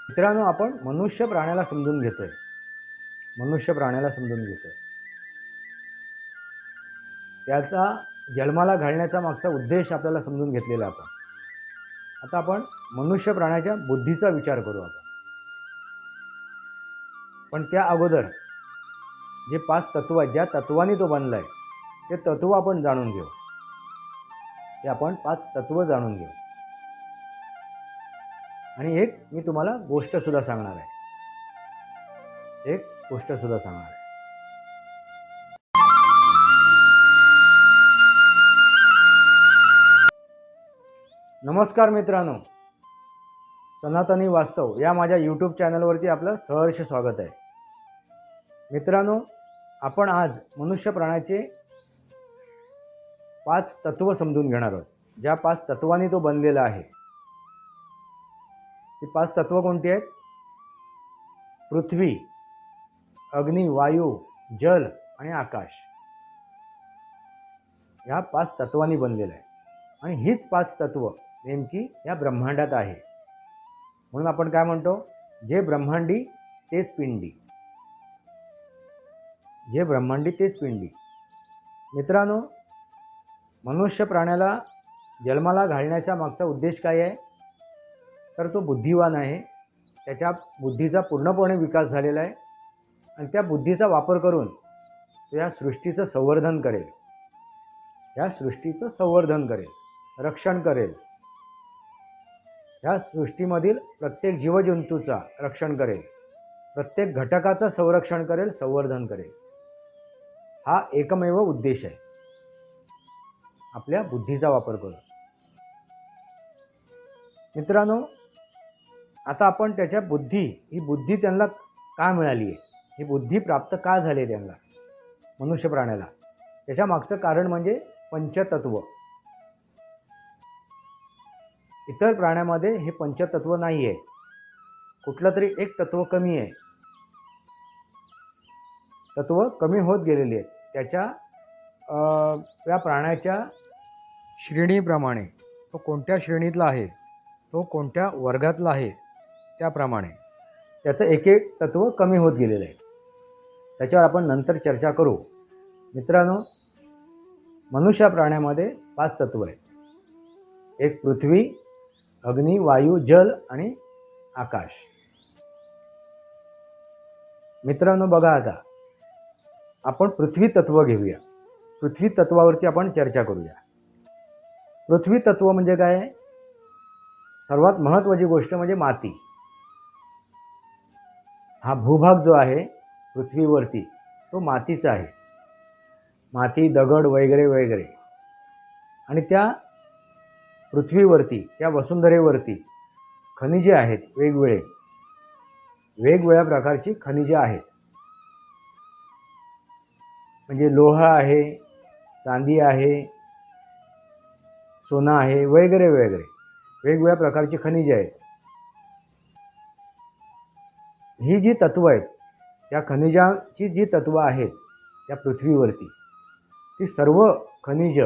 मित्रांनो, आपण मनुष्य प्राण्याला समजून घेतोय. मनुष्य प्राण्याला समजून घेतोय. त्याचा जन्माला घालण्याचा मागचा उद्देश आपल्याला समजून घेतलेला आपण. आता आपण मनुष्य प्राण्याच्या बुद्धीचा विचार करू आपण. पण त्या अगोदर जे 5 तत्व आहेत, ज्या तत्वांनी तो बनलाय, ते तत्व आपण जाणून घेऊ. ते आपण 5 तत्व जाणून घेऊ. आणि एक मी तुम्हाला गोष्ट सुद्धा सांगणार आहे. एक गोष्ट सुद्धा सांगणार आहे. नमस्कार मित्रांनो, सनातनी वास्तव या माझ्या यूट्यूब चॅनलवरती आपलं सहर्ष स्वागत आहे. मित्रांनो, आपण आज मनुष्य प्राण्याचे 5 तत्व समजून घेणार आहोत. ज्या 5 तत्वांनी तो बनलेला आहे. ती 5 तत्व कोणती आहेत? पृथ्वी, अग्नी, वायू, जल आणि आकाश. या 5 तत्वांनी बनलेलं आहे. आणि हीच 5 तत्व नेमकी या ब्रह्मांडात आहे. म्हणून आपण काय म्हणतो? जे ब्रह्मांडी तेच पिंडी. जे ब्रह्मांडी तेच पिंडी. मित्रांनो, मनुष्य प्राण्याला जन्माला घालण्याचा मागचा उद्देश काय आहे? तर तो बुद्धिवान आहे. त्याच्या बुद्धीचा पूर्णपणे विकास झालेला आहे. आणि त्या बुद्धीचा वापर करून तो या सृष्टीचं संवर्धन करेल. या सृष्टीचं संवर्धन करेल, रक्षण करेल. या सृष्टीमधील प्रत्येक जीवजंतूचा रक्षण करेल. प्रत्येक घटकाचं संरक्षण करेल, संवर्धन करेल. हा एकमेव उद्देश आहे आपल्या बुद्धीचा वापर करून. मित्रांनो, आता आपण त्याच्या ही बुद्धी त्यांना का मिळाली आहे? ही बुद्धी प्राप्त का झाली त्यांना, मनुष्य प्राण्याला? त्याच्या मागचं कारण म्हणजे पंचतत्व. इतर प्राण्यामध्ये हे पंचतत्व नाही आहे. कुठलं तरी एक तत्व कमी आहे. तत्व कमी होत गेलेली आहेत. त्या प्राण्याच्या श्रेणीप्रमाणे तो कोणत्या श्रेणीतला आहे, तो कोणत्या वर्गातला आहे, त्याप्रमाणे त्याचं एक एक तत्व कमी होत गेलेलं आहे. त्याच्यावर आपण नंतर चर्चा करू. मित्रांनो, मनुष्य प्राण्यामध्ये 5 तत्व आहेत. एक पृथ्वी, अग्नी, वायू, जल आणि आकाश. मित्रांनो, बघा, आता आपण पृथ्वी तत्व घेऊया. पृथ्वी तत्वावरती आपण चर्चा करूया. पृथ्वी तत्व म्हणजे काय? सर्वात महत्त्वाची गोष्ट म्हणजे माती. हा भूभाग जो आहे पृथ्वीवरती, तो मातीचा आहे. माती, दगड वगैरे वगैरे. आणि त्या पृथ्वीवरती, त्या वसुंधरेवरती खनिजे आहेत. वेगवेगळ्या प्रकारची खनिजे आहेत. म्हणजे लोह आहे, चांदी आहे, सोनं आहे, वगैरे वगैरे वेगवेगळ्या प्रकारची खनिजे आहेत. ही जी तत्व आहेत, त्या खनिजाची जी तत्व आहेत त्या पृथ्वीवरती, ती सर्व खनिज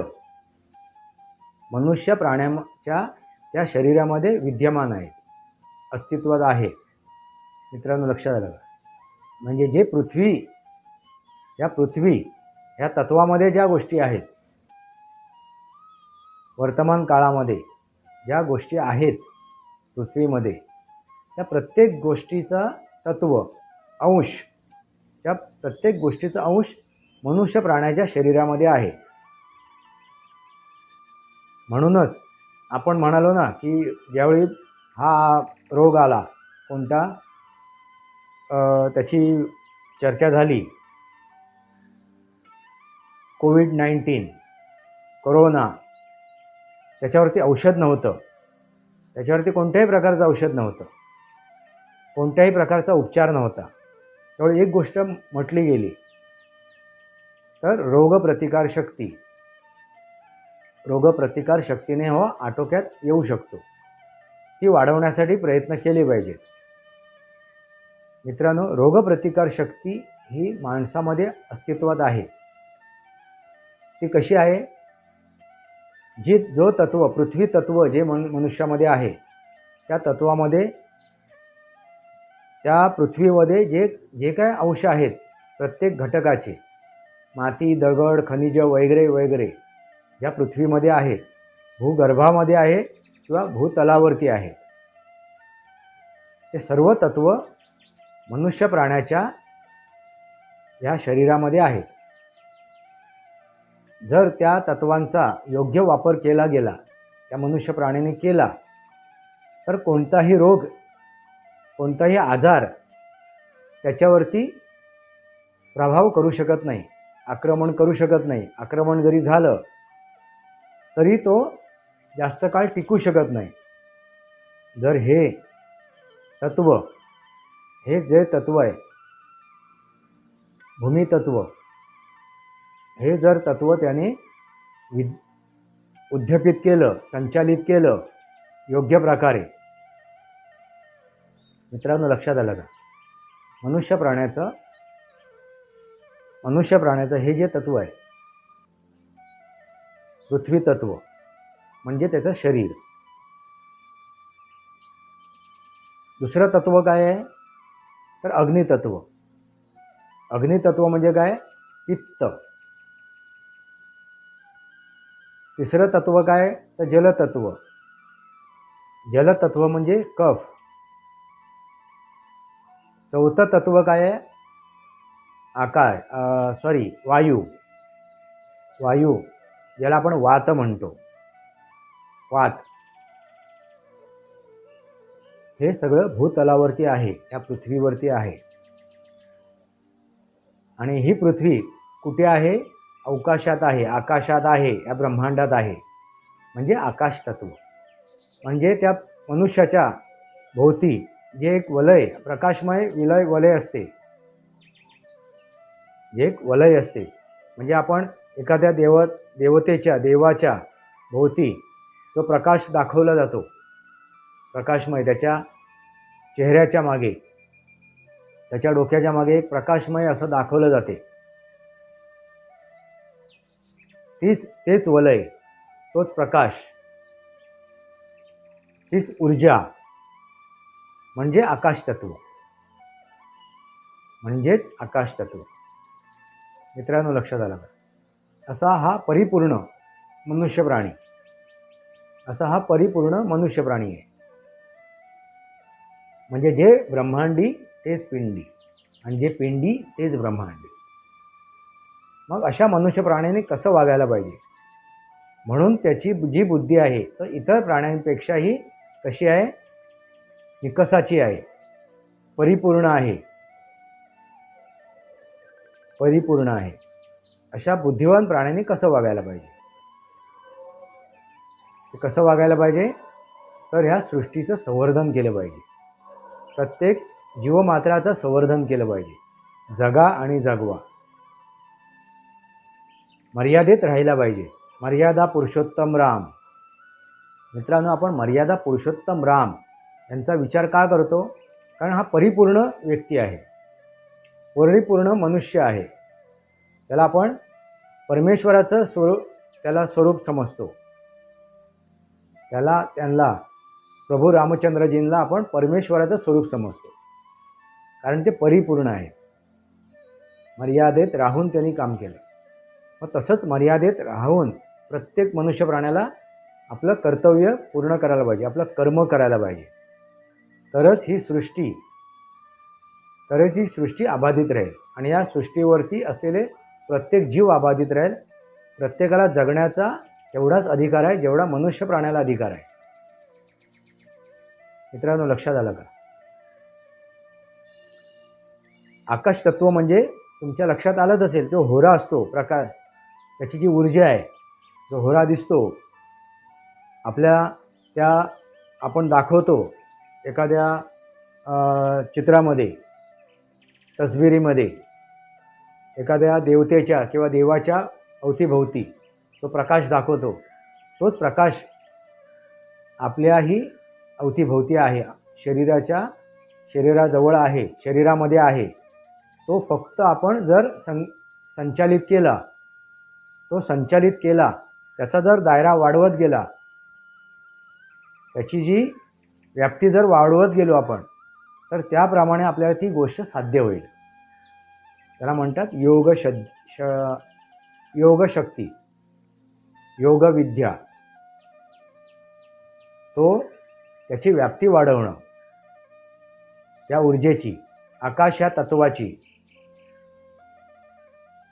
मनुष्य प्राण्याच्या त्या शरीरामध्ये विद्यमान आहेत, अस्तित्वात आहे. मित्रांनो, लक्षात आलं का? म्हणजे जे पृथ्वी या तत्वामध्ये ज्या गोष्टी आहेत, वर्तमान काळामध्ये ज्या गोष्टी आहेत पृथ्वीमध्ये, त्या प्रत्येक गोष्टीचा तत्व अंश, त्या प्रत्येक गोष्टीचा अंश मनुष्य प्राण्याच्या शरीरामध्ये आहे. म्हणूनच आपण म्हणालो ना की ज्यावेळी हा रोग आला, कोणता, त्याची चर्चा झाली, कोविड-19, कोरोना, त्याच्यावरती औषध नव्हतं. त्याच्यावरती कोणत्याही प्रकारचं औषध नव्हतं, कोणत्याही प्रकारचा उपचार नव्हता. त्यावेळी एक गोष्ट म्हटली गेली, तर रोगप्रतिकार शक्तीने आटोक्यात येऊ शकतो. ती वाढवण्यासाठी प्रयत्न केले पाहिजेत. मित्रांनो, रोगप्रतिकार शक्ती ही माणसामध्ये अस्तित्वात आहे. ती कशी आहे? जो तत्व, पृथ्वी तत्व जे मनुष्यामध्ये आहे, त्या तत्वामध्ये त्या पृथ्वीमध्ये जे जे काय अंश आहेत प्रत्येक घटकाचे, माती, दगड, खनिज वगैरे वगैरे ज्या पृथ्वीमध्ये आहेत, भूगर्भामध्ये आहे किंवा भूतलावरती आहे, ते सर्व तत्व मनुष्य प्राण्याच्या या शरीरामध्ये आहेत. जर त्या तत्वांचा योग्य वापर केला गेला, त्या मनुष्य प्राण्याने केला, तर कोणताही रोग, कोणताही आजार त्याच्यावरती प्रभाव करू शकत नाही, आक्रमण करू शकत नाही. आक्रमण जरी झालं तरी तो जास्त काळ टिकू शकत नाही. जर हे तत्व, हे जे तत्व आहे भूमितत्व, हे जर तत्व त्याने उद्दीपित केलं, संचालित केलं योग्य प्रकारे, मित्रांनो लक्षात आलं का? मनुष्य प्राण्याचं हे जे तत्व आहे पृथ्वी तत्व म्हणजे त्याचं शरीर. दुसरं तत्व काय आहे तर अग्नितत्व. अग्नितत्व म्हणजे काय? पित्त. तिसरं तत्व काय तर जलतत्व. जलतत्व म्हणजे कफ. चौथं तत्व काय आहे? वायू. वायू ज्याला आपण वात म्हणतो, वात. हे सगळं भूतलावरती आहे, या पृथ्वीवरती आहे. आणि ही पृथ्वी कुठे आहे? अवकाशात आहे, आकाशात आहे, या ब्रह्मांडात आहे. म्हणजे आकाश तत्व. म्हणजे त्या मनुष्याच्या भोवती जे एक वलय, प्रकाशमय वलय असते, जे एक वलय असते, म्हणजे आपण एखाद्या देवाच्या भोवती जो प्रकाश दाखवला जातो, प्रकाशमय, त्याच्या चेहऱ्याच्या मागे, त्याच्या डोक्याच्या मागे एक प्रकाशमय असं दाखवलं जाते. तेच वलय, तोच प्रकाश, तीच ऊर्जा म्हणजे आकाश तत्व, म्हणजेच आकाश तत्व. मित्रांनो लक्षात आलं का? असा हा परिपूर्ण मनुष्य प्राणी आहे. म्हणजे जे ब्रह्मांडी तेच पिंडी, आणि जे पिंडी तेच ब्रह्मांडी. मग अशा मनुष्य प्राण्याने कसं वागायला पाहिजे? म्हणून त्याची जी बुद्धी आहे तर इतर प्राण्यांपेक्षाही कशी आहे? विकासाची आहे, परिपूर्ण आहे. अशा बुद्धिवान प्राण्याने कसं वागायला पाहिजे? ते कसं वागायला पाहिजे तर ह्या सृष्टीचं संवर्धन केलं पाहिजे. प्रत्येक जीवमात्राचं संवर्धन केलं पाहिजे. जगा आणि जगवा. मर्यादेत राहायला पाहिजे. मर्यादा पुरुषोत्तम राम. मित्रांनो, आपण मर्यादा पुरुषोत्तम राम यांचा विचार का करतो? कारण हा परिपूर्ण व्यक्ती आहे, परिपूर्ण मनुष्य आहे. त्याला आपण परमेश्वराचं स्वरूप समजतो. त्यांना प्रभू रामचंद्रजींना आपण परमेश्वराचं स्वरूप समजतो, कारण ते परिपूर्ण आहे. मर्यादेत राहून त्यांनी काम केलं. मग तसंच मर्यादेत राहून प्रत्येक मनुष्य प्राण्याला आपलं कर्तव्य पूर्ण करायला पाहिजे, आपलं कर्म करायला पाहिजे. तरच ही सृष्टी अबाधित राहील. आणि या सृष्टीवरती असलेले प्रत्येक जीव अबाधित राहील. प्रत्येकाला जगण्याचा एवढाच अधिकार आहे जेवढा मनुष्य प्राण्याला अधिकार आहे. मित्रांनो लक्षात आलं का? आकाश तत्व म्हणजे तुमच्या लक्षात आलंच असेल, तो होरा असतो, प्रकाश, त्याची जी ऊर्जा आहे, जो होरा दिसतो आपण दाखवतो एखाद्या चित्रामध्ये, तस्बिरीमध्ये, एखाद्या देवतेच्या किंवा देवाच्या अवतीभोवती तो प्रकाश दाखवतो. तोच प्रकाश आपल्याही अवतीभोवती आहे, शरीराजवळ आहे, शरीरामध्ये आहे. तो फक्त आपण जर संचालित केला, त्याचा जर दायरा वाढवत गेला, त्याची जी व्याप्ती जर वाढवत गेलो आपण, तर त्याप्रमाणे आपल्याला ती गोष्ट साध्य होईल. त्याला म्हणतात योगशक्ती, योगविद्या. तो त्याची व्याप्ती वाढवणं, त्या ऊर्जेची, आकाश या तत्वाची,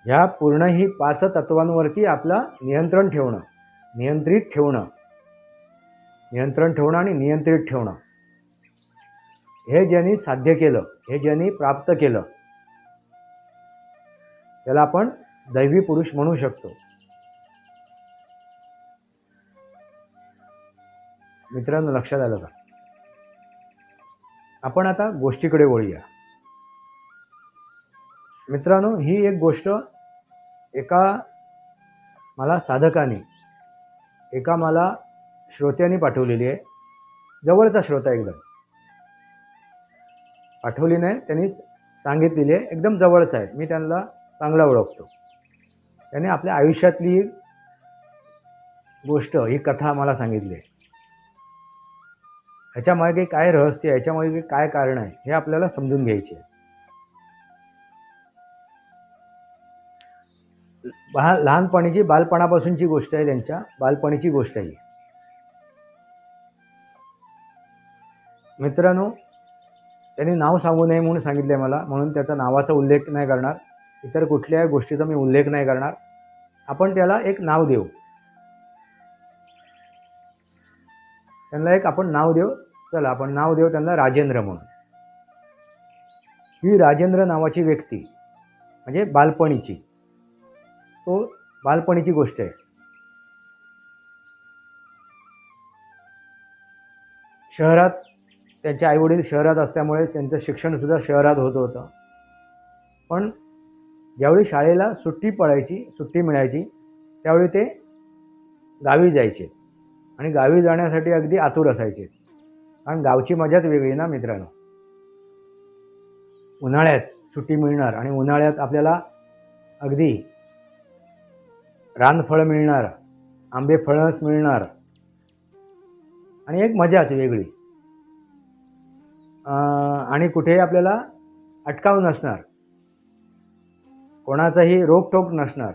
ह्या पूर्ण ही 5 तत्वांवरती आपलं नियंत्रण ठेवणं, नियंत्रण ठेवणं आणि नियंत्रित ठेवणं. हे ज्यांनी साध्य केलं, हे ज्यांनी प्राप्त केलं, त्याला आपण दैवी पुरुष म्हणू शकतो. मित्रांनो, लक्षात आलं का? आपण आता गोष्टीकडे वळूया. मित्रांनो, ही एक गोष्ट एका मला साधकाने, एका मला श्रोत्याने पाठवलेली आहे. जवळचा श्रोता एकदम पाठवली नाही, त्यांनी सांगितलेली आहे, एकदम जवळचा आहे, मी त्यांना चांगला ओळखतो. त्याने आपल्या आयुष्यातली गोष्ट, ही कथा मला सांगितली आहे. ह्याच्यामागे काय रहस्य आहे, ह्याच्यामागे काय कारण आहे, हे आपल्याला समजून घ्यायचे आहे. लहानपणीची, बालपणापासूनची गोष्ट आहे, त्यांच्या बालपणीची गोष्ट आहे. मित्रांनो, त्यांनी नाव सांगू नये म्हणून सांगितले मला, म्हणून त्याचा नावाचा उल्लेख नाही करणार, इतर कुठल्याही गोष्टीचा मी उल्लेख नाही करणार. आपण त्याला एक नाव देऊ, त्यांना एक आपण नाव देऊ. चला, आपण नाव देऊ त्यांना राजेंद्र म्हणून. ही राजेंद्र नावाची व्यक्ती म्हणजे बालपणीची गोष्ट आहे. शहरात, त्यांचे आईवडील शहरात असल्यामुळे त्यांचं शिक्षणसुद्धा शहरात होत होतं. पण ज्यावेळी शाळेला सुट्टी मिळायची, त्यावेळी ते गावी जायचे आणि गावी जाण्यासाठी अगदी आतुर असायचे. कारण गावची मजाच वेगळी ना मित्रांनो. उन्हाळ्यात सुट्टी मिळणार आणि उन्हाळ्यात आपल्याला अगदी रानफळ मिळणार, आंबे फणस मिळणार आणि एक मजाच वेगळी. आणि कुठेही आपल्याला अटकाव नसणार, कोणाचाही रोकटोक नसणार,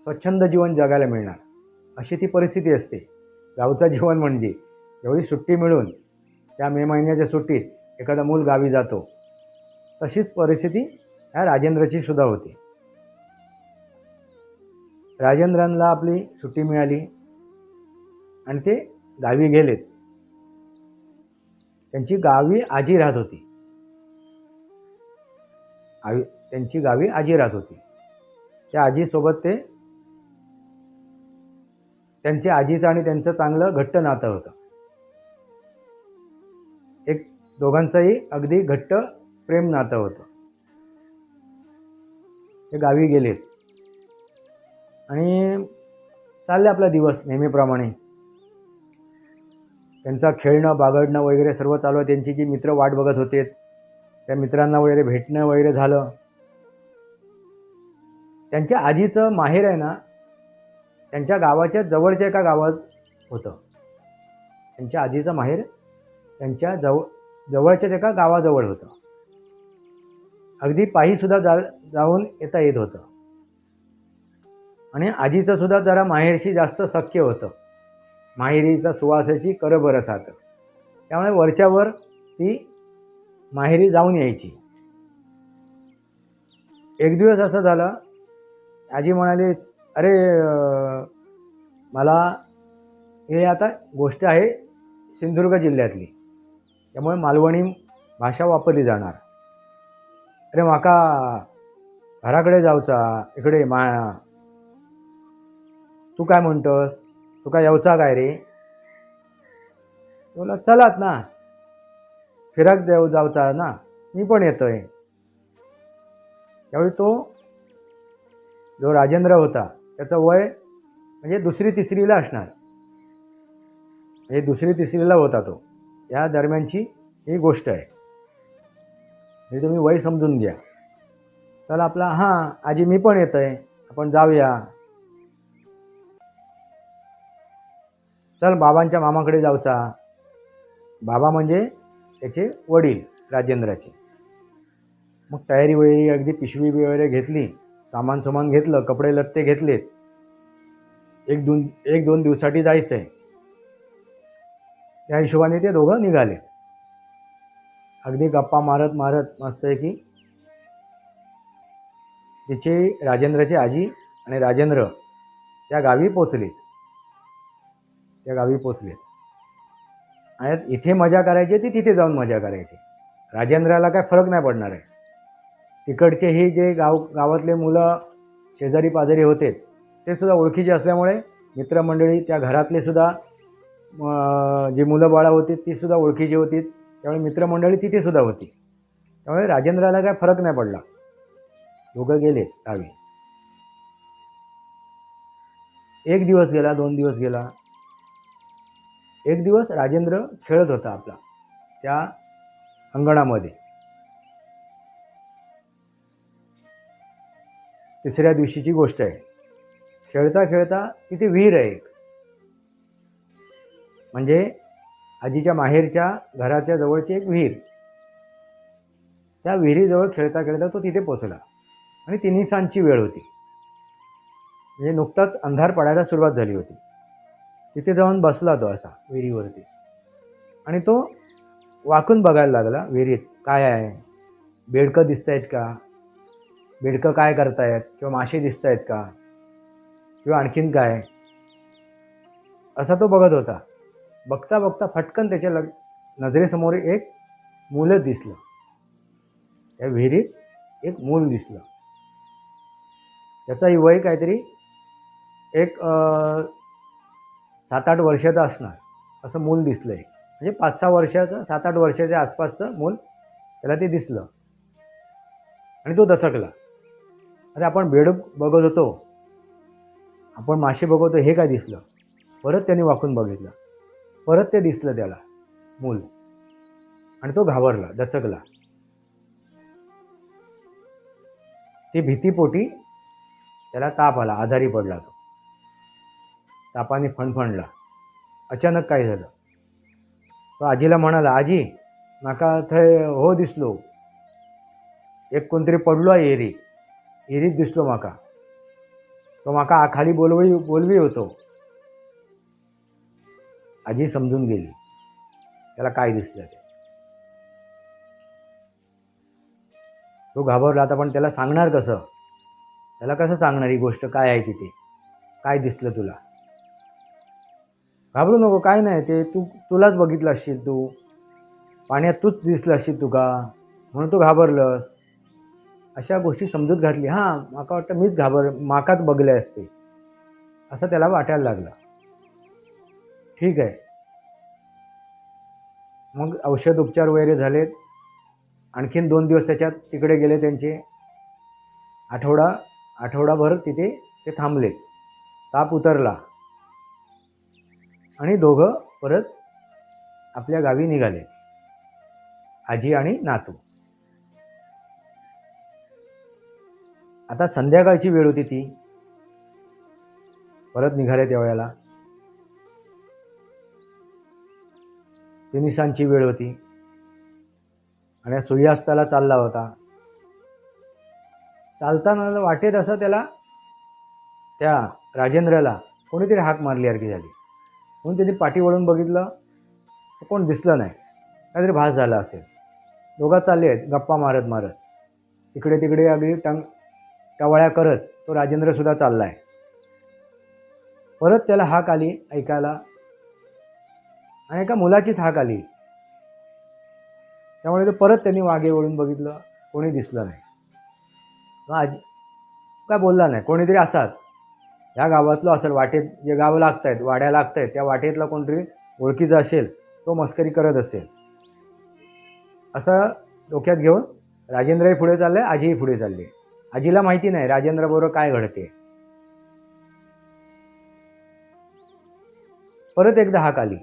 स्वच्छंद जीवन जगायला मिळणार, अशी ती परिस्थिती असते. गावचं जीवन म्हणजे एवढी सुट्टी मिळून त्या मे महिन्याच्या सुट्टीत एखादा मूल गावी जातो, तशीच परिस्थिती ह्या राजेंद्रची सुद्धा होती. राजेंद्रांना आपली सुट्टी मिळाली आणि ते गावी गेलेत. त्यांची गावी आजी राहत होती. त्या आजीसोबत त्यांच्या आजीचं आणि त्यांचं चांगलं घट्ट नातं होतं. एक दोघांचंही अगदी घट्ट प्रेम नातं होतं. ते गावी गेलेत आणि चालले आपला दिवस नेहमीप्रमाणे. त्यांचा खेळणं, बागडणं वगैरे सर्व चालू आहे. त्यांची जी मित्र वाट बघत होते, त्या मित्रांना वगैरे भेटणं वगैरे झालं. त्यांच्या आजीचं माहेर आहे ना, त्यांच्या गावाच्या जवळच्या एका गावात होतं. त्यांच्या आजीचं माहेर त्यांच्या जवळच्याच एका गावाजवळ होतं. अगदी पायीसुद्धा जाऊन येता येत होतं. आणि आजीचं सुद्धा जरा माहेरशी जास्त सख्य होतं. माहेरीचा सुवासाची करबरसात, त्यामुळे वरच्यावर ती माहेरी जाऊन यायची. एक दिवस असं झालं, आजी म्हणाली, अरे मला, हे आता गोष्ट आहे सिंधुदुर्ग जिल्ह्यातली, त्यामुळे मालवणी भाषा वापरली जाणार. अरे माका घराकडे जाऊचा, इकडे तू काय म्हणतोस, तू काय येऊचा काय रे? बोला, चलात ना, फिराक जाऊचा ना, मी पण येतोय. त्यावेळी तो जो राजेंद्र होता, त्याचं वय म्हणजे 2री-3रीला असणार, म्हणजे 2री-3रीला होता तो. या दरम्यानची ही गोष्ट आहे, म्हणजे तुम्ही वय समजून घ्या. चला आपला, हां आजी मी पण येतोय, आपण जाऊया. चल बाबांच्या मामाकडे जाऊचा. बाबा म्हणजे त्याचे वडील, राजेंद्राची. मग तयारी वेळी अगदी पिशवी वगैरे घेतली, सामान घेतलं, कपडे लत्ते घेतलेत. एक दोन दिवसासाठी जायचं आहे. त्या हिशोबाने ते दोघं निघाले. अगदी गप्पा मारत मारत मस्तपैकी तिचे राजेंद्राची आजी आणि राजेंद्र त्या गावी पोचले. आणि इथे मजा करायची ती तिथे जाऊन मजा करायची. राजेंद्राला काय फरक नाही पडणार आहे. तिकडचे ही जे गावातले मुलं शेजारी पाजारी होते ते सुद्धा ओळखीचे असल्यामुळे मित्रमंडळी, त्या घरातले सुद्धा जी मुलं बाळं होती ती सुद्धा ओळखीची होती. त्यामुळे मित्रमंडळी तिथे सुद्धा होती. त्यामुळे राजेंद्राला काय फरक नाही पडला. दोघं गेले गावी. 1 दिवस गेला, 2 दिवस गेला. एक दिवस राजेंद्र खेळत होता आपला त्या अंगणामध्ये. तिसऱ्या दिवशीची गोष्ट आहे. खेळता खेळता तिथे विहीर आहे एक, म्हणजे आजीच्या माहेरच्या घराच्या जवळची एक विहीर. त्या विहिरीजवळ खेळता खेळता तो तिथे पोचला आणि 3 सांजची वेळ होती. म्हणजे नुकताच अंधार पडायला सुरुवात झाली होती. तिथे जाऊन बसला तो असा विहिरीवरती आणि तो वाकून बघायला लागला विहिरीत काय आहे. बेडकं दिसत आहेत का, बेडकं काय करतायत, किंवा मासे दिसत आहेत का, किंवा आणखीन काय, असा तो बघत होता. बघता बघता फटकन त्याच्या नजरेसमोर एक मूल दिसलं. त्या विहिरीत एक मूल दिसलं. त्याचा वय काहीतरी एक 7-8 वर्षाचं असणार असं मूल दिसलं आहे. म्हणजे 5-6 वर्षाचं, 7-8 वर्षाच्या आसपासचं मूल त्याला ते दिसलं. आणि तो दचकला. अरे आपण बेडूक बघत होतो, आपण मासे बघतो, हे काय दिसलं. परत त्याने वाकून बघितलं, परत ते दिसलं त्याला मूल. आणि तो घाबरला, दचकला. ती भीतीपोटी त्याला ताप आला, आजारी पडला. तो तापाने फणफणला. अचानक काय झालं. तो आजीला म्हणाला, आजी माका थंय हो दिसलो, एक कोणतरी पडलो आहे एरीत दिसलो माका. तो माका खाली बोलवी होतो. आजी समजून गेली त्याला काय दिसलं ते. तो घाबरला. आता पण त्याला सांगणार कसं, त्याला कसं सांगणार ही गोष्ट काय आहे तिथे, काय दिसलं तुला. घाबरू नको, काय नाही ते तुलाच बघितलं असशील, तू पाण्यात तूच दिसलं असशील तुका, म्हणून तू घाबरलंस. अशा गोष्टी समजूत घातली. हां माका वाटतं मीच माकाच बघले असते असं त्याला वाटायला लागलं. ठीक आहे. मग औषध उपचार वगैरे झालेत. आणखीन 2 दिवस त्याच्यात तिकडे गेले त्यांचे. आठवडाभर तिथे ते थांबले. ताप उतरला आणि दोघं परत आपल्या गावी निघाले, आजी आणि नातू. आता संध्याकाळची वेळ होती. ती परत निघाले त्यावेळेला. तिनिसांची वेळ होती आणि सूर्यास्ताला चालला होता. चालताना वाटेत असं त्याला, त्या राजेंद्राला कोणीतरी हाक मारल्यासारखी झाली. म्हणून त्यांनी पाठी वळून बघितलं, कोण दिसलं नाही. काहीतरी भास झाला असेल. दोघं चालले आहेत गप्पा मारत मारत. इकडे तिकडे अगदी टवाळ्या करत तो राजेंद्रसुद्धा चालला आहे. परत त्याला हाक आली ऐकायला, आणि एका मुलाचीच हाक आली. त्यामुळे तो परत त्यांनी मागे वळून बघितलं, कोणी दिसलं नाही. आजी काय बोलला नाही. कोणीतरी असाच ह्या गावातलं असेल, वाटेत जे गावं लागत आहेत, वाड्या लागत आहेत, त्या वाटेतला कोणतरी ओळखीचा असेल, तो मस्करी करत असेल असं डोक्यात घेऊन राजेंद्रही पुढे चालले, आजीही पुढे चालले. आजीला माहिती नाही राजेंद्रबरोबर काय घडते. परत एकदा हाक आली.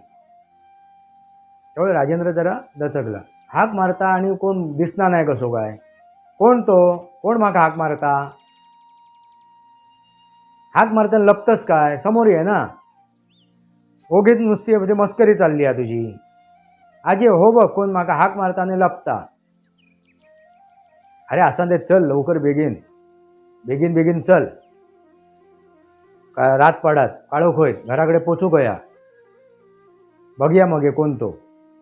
त्यामुळे राजेंद्र जरा दचकला. हाक मारता आणि कोण दिसणार नाही कसो काय, कोण तो, कोण माका हाक मारता, हाक मारताना लपतस काय, समोर आहे ना. ओघीत नुसती म्हणजे मस्करी चालली आहे तुझी. आजी हो बघ, कोण माका हाक मारताना लपता. अरे असा ते चल लवकर बेगीन बेगीन बेगीन चल, का रात पडात काळोख होईत, घराकडे पोचू गया. बघूया मगे कोण तो,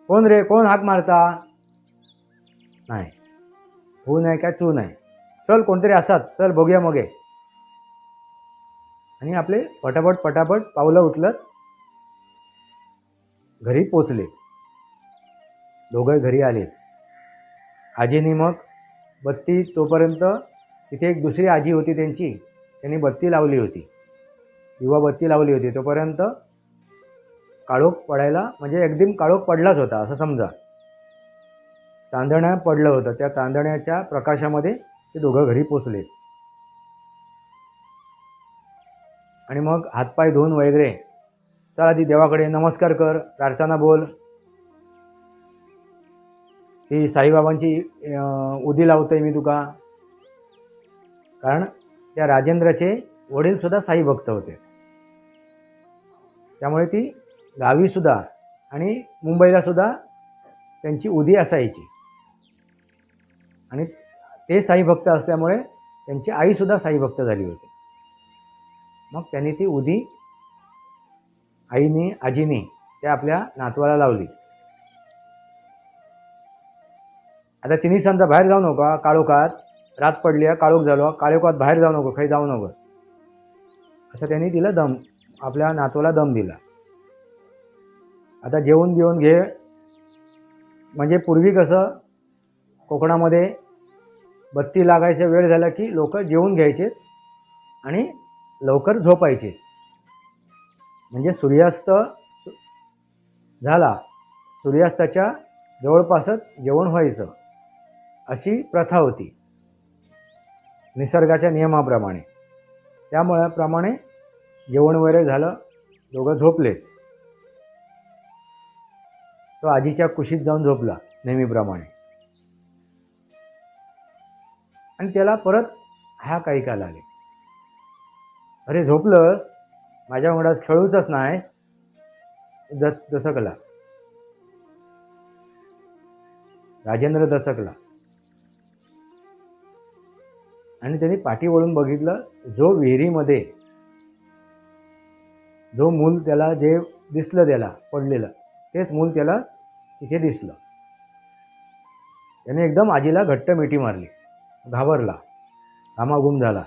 कोण रे, कोण हाक मारता. नाही, हो नाही काय चू नाही, चल कोणतरी असात, चल बघूया मगे. आणि आपले पटापट पटापट पावलं उचलत घरी पोचले. दोघं घरी आले. आजीनी मग बत्ती, तोपर्यंत तिथे एक दुसरी आजी होती त्यांची, त्यांनी बत्ती लावली होती, दिवा बत्ती लावली होती. तोपर्यंत काळोख पडायला, म्हणजे एकदम काळोख पडलाच होता असं समजा. चांदण्या पडलं होतं, त्या चांदण्याच्या प्रकाशामध्ये ते दोघं घरी पोचले. आणि मग हातपाय धुवून वगैरे, चला ती देवाकडे नमस्कार कर, प्रार्थना बोल. ती साईबाबांची उदी लावतोय मी तुका. कारण त्या राजेंद्राचे वडील सुद्धा साई भक्त होते, त्यामुळे ती गावी सुद्धा आणि मुंबईला सुद्धा त्यांची उदी असायची. आणि ते साई भक्त असल्यामुळे त्यांची आई सुद्धा साई भक्त झाली होती. मग त्यांनी ती उदी आईने, आजीने त्या आपल्या नातवाला लावली. आता तिन्ही समजा बाहेर जाऊ नका, काळोखात रात पडली आहे, काळोख झालो, काळोखात बाहेर जाऊ नको, काही जाऊ नको, असं त्यांनी तिला दम, आपल्या नातवाला दम दिला. आता जेवून बिवून घे, म्हणजे पूर्वी कसं कोकणामध्ये बत्ती लागायचा वेळ झाला की लोक जेवून घ्यायचे आणि लवकर झोपायचे. म्हणजे सूर्यास्त झाला, सूर्यास्ताच्या जवळपासच जेवण व्हायचं, अशी प्रथा होती निसर्गाच्या नियमाप्रमाणे. त्यामुळे जेवण वगैरे झालं, दोघं झोपले. तो आजीच्या कुशीत जाऊन झोपला नेहमीप्रमाणे. आणि त्याला परत हाक ऐकायला आले, अरे झोपलंस, माझ्या मुलास खेळूचच नाहीस. दचकला, राजेंद्र दचकला. आणि त्यांनी पाठी वळून बघितलं, जो विहिरीमध्ये जो मूल त्याला जे दिसलं, त्याला पडलेलं तेच मूल त्याला तिथे दिसलं. त्याने एकदम आजीला घट्ट मिठी मारली, घाबरला, घामाघूम झाला.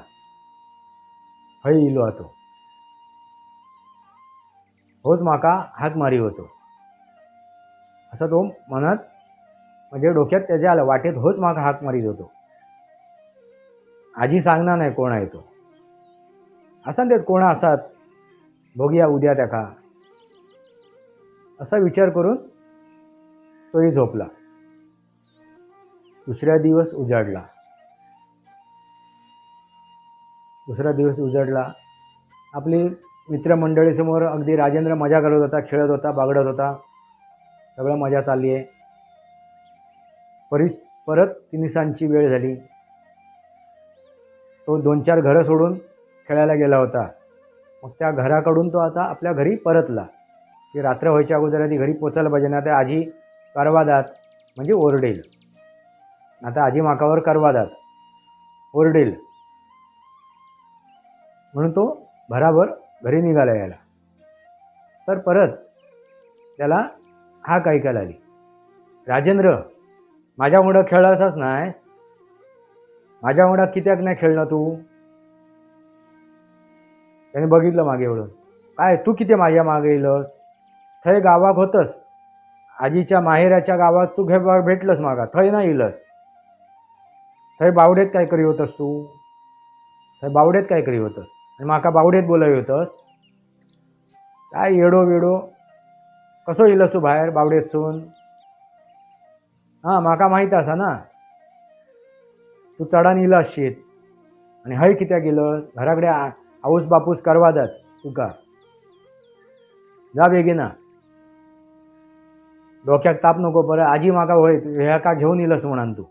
हय इलो आतो, होच माका हाक मारी होतो, असं तो मनात, म्हणजे डोक्यात त्याच्या आलं, वाटेत होच माका हाक मारीत होतो. आजी सांगणार नाही कोण आहे तो, असा देत कोण असात, बघूया उद्या त्याका, असा विचार करून तोही झोपला. दुसरा दिवस उजाडला. आपली मित्रमंडळीसमोर अगदी राजेंद्र मजा करत होता, खेळत होता, बागडत होता, सगळं मजा चालली आहे. परत तिनिसांची वेळ झाली. तो 2-4 घरं सोडून खेळायला गेला होता. मग त्या घराकडून तो आता आपल्या घरी परतला की रात्र व्हायच्या अगोदर आधी घरी पोचायला पाहिजे, ना आता आजी करवादात, म्हणजे ओरडेल. आता आजी माकावर करवादात ओरडेल, म्हणून तो भराभर घरी निघाला यायला. तर परत त्याला हाक ऐकायला आली, राजेंद्र, माझ्या मुळं खेळायचाच नाही, माझ्या मुळा कित्याक नाही खेळणं तू. त्याने बघितलं मागे वळून, काय तू किती माझ्या मागे येलस, थंय गावात होतस, आजीच्या माहेराच्या गावात तू भेटलंस मागा, थंय नाही येलस, थंय बावडेत काय करी होतस तू, थंय बावडेत काय करी होतस, आणि माका बावडेत बोलावी होतस, काय येडो वेडो, कसो येलस तू बाहेर बावडेतसून. हां, माका माहीत असा ना, तू चढान येलं असशीत, आणि हय कित्याक गेलं, घराकडे आऊस बापूस करवादात तुका, जा बेगीना, डोक्यात ताप नको बरं. आजी माका होय ह्या का घेऊन येलस म्हणान तू.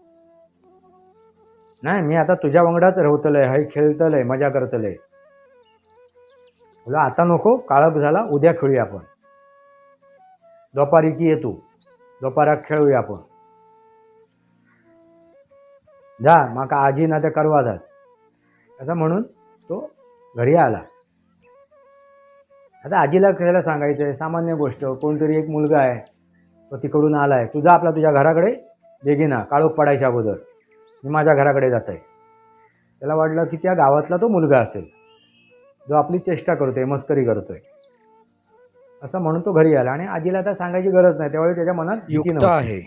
नाही, मी आता तुझ्या वांगडाच राहतलंय, हय खेळतलंय, मजा करतलंय. तुला आता नको, काळप झाला, उद्या खेळूया आपण, दुपारी की ये तू, दुपारात खेळूया आपण. जा माका आजी ना त्या करवा जात, असं म्हणून तो घरी आला. आता आजीला कशाला सांगायचं आहे, सामान्य गोष्ट. कोणतरी एक मुलगा आहे, तो तिकडून आला आहे, तुझा आपला तुझ्या घराकडे बेगिना काळोख पडायच्या अगोदर, मी माझ्या घराकडे जात आहे. त्याला वाटलं की त्या गावातला तो मुलगा असेल जो आपली चेष्टा करतोय, मस्करी करतोय, असं म्हणून तो घरी आला. आणि आजीला आता सांगायची गरज नाही, त्यावेळी त्याच्या मनात भीती युक्त नव्हती. आहे.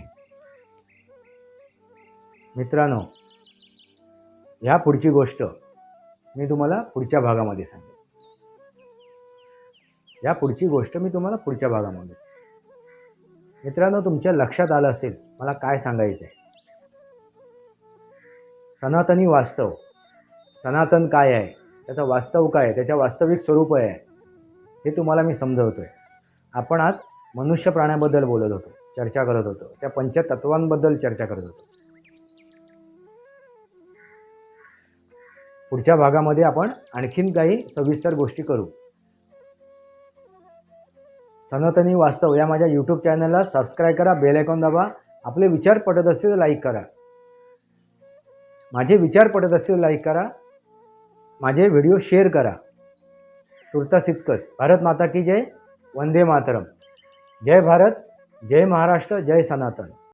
मित्रांनो, ह्या पुढची गोष्ट मी तुम्हाला पुढच्या भागामध्ये सांगेन. या पुढची गोष्ट मी तुम्हाला पुढच्या भागामध्ये. मित्रांनो, तुमच्या लक्षात आलं असेल मला काय सांगायचं आहे. सनातनी वास्तव, सनातन काय आहे, त्याचं वास्तव काय आहे, त्याच्या वास्तविक स्वरूप आहे, हे तुम्हाला मी समजवतोय. आपण आज मनुष्य प्राण्याबद्दल बोलत होतो, चर्चा करत होतो, त्या पंचतत्वांबद्दल चर्चा करत होतो. पुढच्या भागामध्ये आपण आणखीन काही सविस्तर गोष्टी करू. सनातनी वास्तव या माझ्या यूट्यूब चॅनलला सबस्क्राईब करा, बेल आयकॉन दाबा. आपले विचार पटत असतील तर लाईक करा. माझे विचार पटत असतील तर लाईक करा. माझे व्हिडिओ शेअर करा. तुर्तास इतकंच. भारत माता की जय. वंदे मातरम. जय भारत, जय महाराष्ट्र, जय सनातन.